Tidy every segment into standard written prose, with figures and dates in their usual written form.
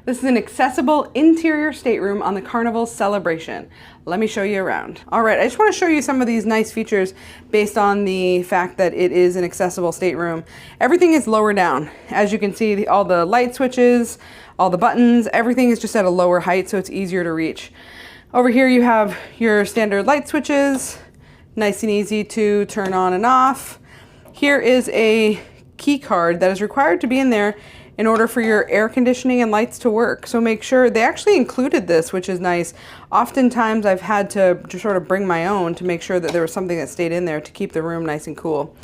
This is an accessible interior stateroom on the Carnival Celebration. Let me show you around. All right, I just want to show you some of these nice features based on the fact that it is an accessible stateroom. Everything is lower down. As you can see, all the light switches, all the buttons, everything is just at a lower height, so it's easier to reach. Over here you have your standard light switches, nice and easy to turn on and off. Here is a key card that is required to be in there in order for your air conditioning and lights to work. So make sure, they actually included this, which is nice. Oftentimes I've had to sort of bring my own to make sure that there was something that stayed in there to keep the room nice and cool.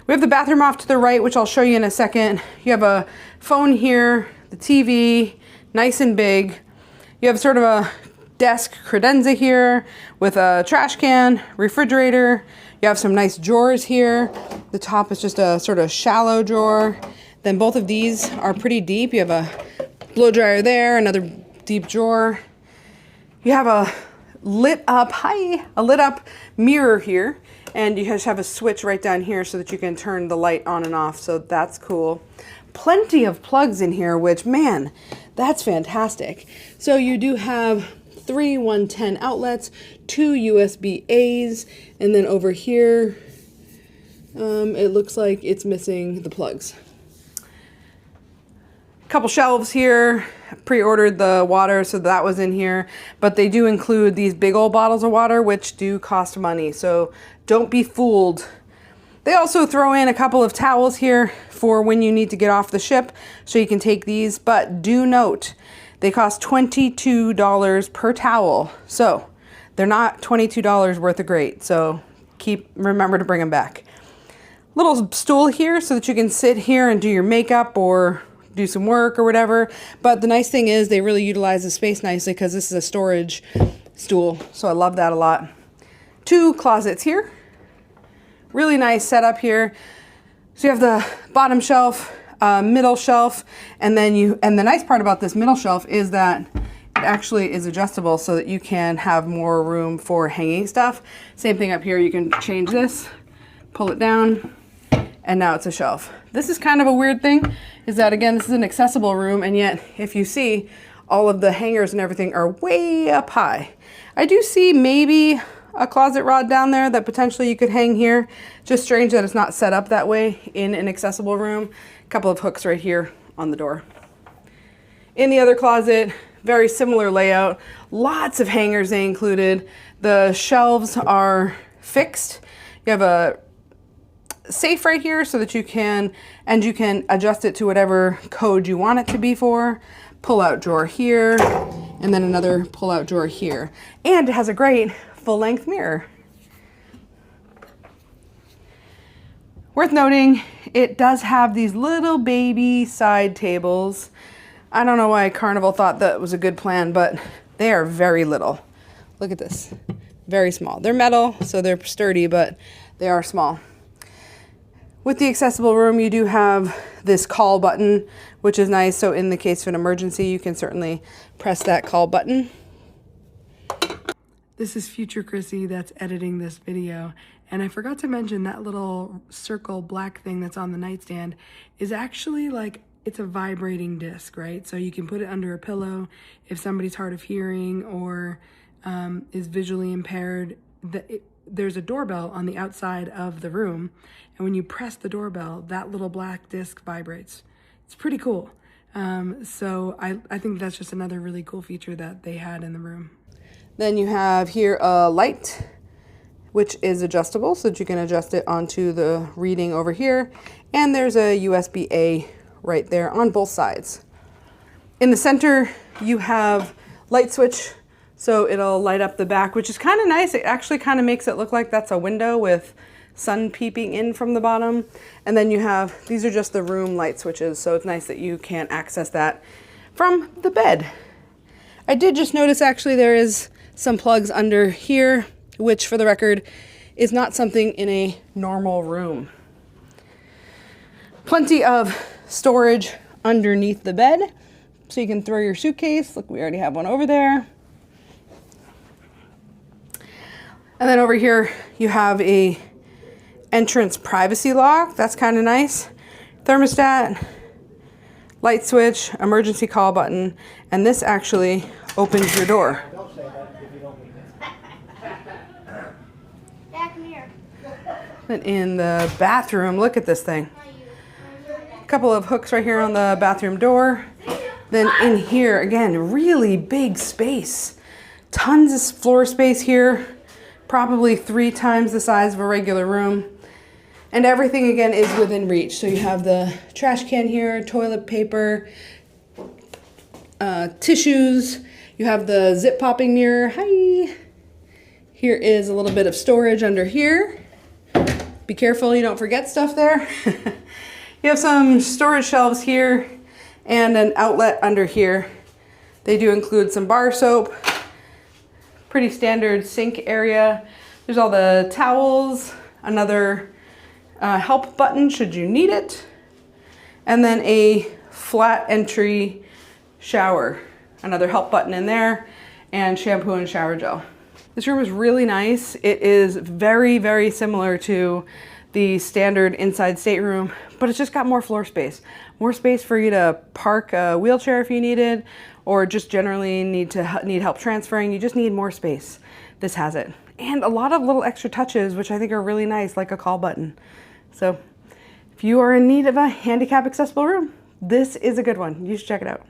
We have the bathroom off to the right, which I'll show you in a second. You have a phone here, the TV, nice and big. You have sort of a desk credenza here with a trash can, refrigerator. You have some nice drawers here. The top is just a sort of shallow drawer. Then both of these are pretty deep. You have a blow dryer there, another deep drawer. You have a lit up mirror here, and you just have a switch right down here so that you can turn the light on and off, so that's cool. Plenty of plugs in here, which, man, that's fantastic. So you do have 3 110 outlets, 2 USB-A's, and then over here, it looks like it's missing the plugs. Couple shelves here. Pre-ordered the water, so that was in here, but they do include these big old bottles of water, which do cost money, so don't be fooled. They also throw in a couple of towels here for when you need to get off the ship, so you can take these, but do note they cost $22 per towel, so they're not $22 worth of great, so remember to bring them back. Little stool here so that you can sit here and do your makeup or do some work or whatever. But the nice thing is they really utilize the space nicely because this is a storage stool. So I love that a lot. 2 closets here. Really nice setup here. So you have the bottom shelf, middle shelf, and then the nice part about this middle shelf is that it actually is adjustable so that you can have more room for hanging stuff. Same thing up here. You can change this, pull it down, and now it's a shelf. This is kind of a weird thing, is that again, this is an accessible room, and yet if you see, all of the hangers and everything are way up high. I do see maybe a closet rod down there that potentially you could hang here. Just strange that it's not set up that way in an accessible room. A couple of hooks right here on the door. In the other closet, very similar layout. Lots of hangers they included. The shelves are fixed. You have a safe right here so that you can adjust it to whatever code you want it to be for. Pull-out drawer here, and then another pull-out drawer here. And it has a great full-length mirror. Worth noting, it does have these little baby side tables. I don't know why Carnival thought that was a good plan, but they are very little. Look at this, very small. They're metal, so they're sturdy, but they are small. With the accessible room, you do have this call button, which is nice. So in the case of an emergency, you can certainly press that call button. This is future Krissy that's editing this video. And I forgot to mention that little circle black thing that's on the nightstand is actually like, it's a vibrating disc, right? So you can put it under a pillow if somebody's hard of hearing or is visually impaired. There's a doorbell on the outside of the room, and when you press the doorbell, that little black disc vibrates. It's pretty cool. So I think that's just another really cool feature that they had in the room. Then you have here a light, which is adjustable so that you can adjust it onto the reading over here. And there's a USB-A right there on both sides. In the center, you have light switch, so it'll light up the back, which is kind of nice. It actually kind of makes it look like that's a window with sun peeping in from the bottom. And then you have, these are just the room light switches, so it's nice that you can access that from the bed. I did just notice actually there is some plugs under here, which for the record is not something in a normal room. Plenty of storage underneath the bed, so you can throw your suitcase. Look, we already have one over there. And then over here, you have a entrance privacy lock. That's kind of nice. Thermostat, light switch, emergency call button, and this actually opens your door. Then in the bathroom, look at this thing. A couple of hooks right here on the bathroom door. Then in here, again, really big space. Tons of floor space here, probably 3 times the size of a regular room. And everything, again, is within reach. So you have the trash can here, toilet paper, tissues. You have the zip popping mirror. Hi. Here is a little bit of storage under here. Be careful you don't forget stuff there. You have some storage shelves here and an outlet under here. They do include some bar soap, pretty standard sink area. There's all the towels, another help button should you need it, and then a flat entry shower, another help button in there, and shampoo and shower gel. This room is really nice. It is very, very similar to the standard inside stateroom, but it's just got more floor space. More space for you to park a wheelchair if you needed, or just generally need help transferring. You just need more space. This has it. And a lot of little extra touches, which I think are really nice, like a call button. So if you are in need of a handicap accessible room, this is a good one. You should check it out.